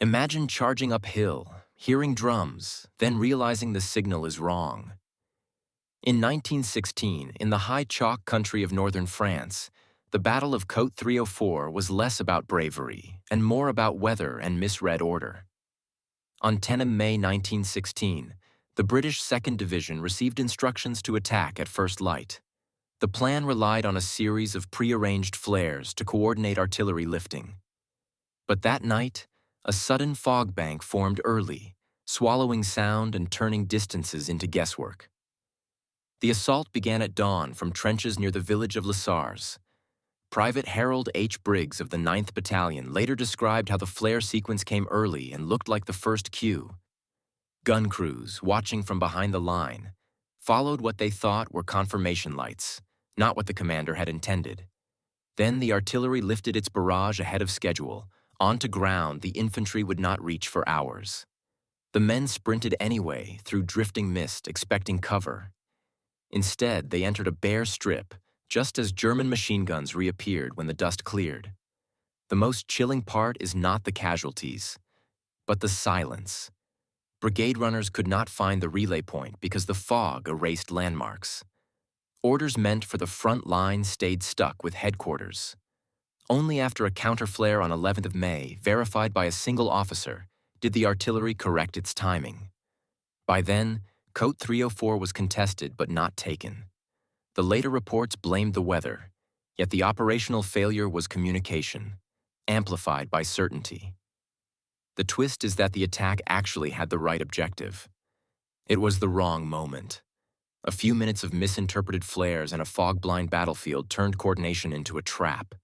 Imagine charging uphill, hearing drums, then realizing the signal is wrong. In 1916, in the high chalk country of northern France, the Battle of Cote 304 was less about bravery and more about weather and misread order. On 10 May 1916, the British 2nd Division received instructions to attack at first light. The plan relied on a series of prearranged flares to coordinate artillery lifting. But that night, a sudden fog bank formed early, swallowing sound and turning distances into guesswork. The assault began at dawn from trenches near the village of Les Sars. Private Harold H. Briggs of the 9th Battalion later described how the flare sequence came early and looked like the first cue. Gun crews, watching from behind the line, followed what they thought were confirmation lights, not what the commander had intended. Then the artillery lifted its barrage ahead of schedule, onto ground the infantry would not reach for hours. The men sprinted anyway, through drifting mist, expecting cover. Instead, they entered a bare strip, just as German machine guns reappeared when the dust cleared. The most chilling part is not the casualties, but the silence. Brigade runners could not find the relay point because the fog erased landmarks. Orders meant for the front line stayed stuck with headquarters. Only after a counterflare on 11th of May, verified by a single officer, did the artillery correct its timing. By then, Cote 304 was contested but not taken. The later reports blamed the weather, yet the operational failure was communication, amplified by certainty. The twist is that the attack actually had the right objective. It was the wrong moment. A few minutes of misinterpreted flares and a fog-blind battlefield turned coordination into a trap.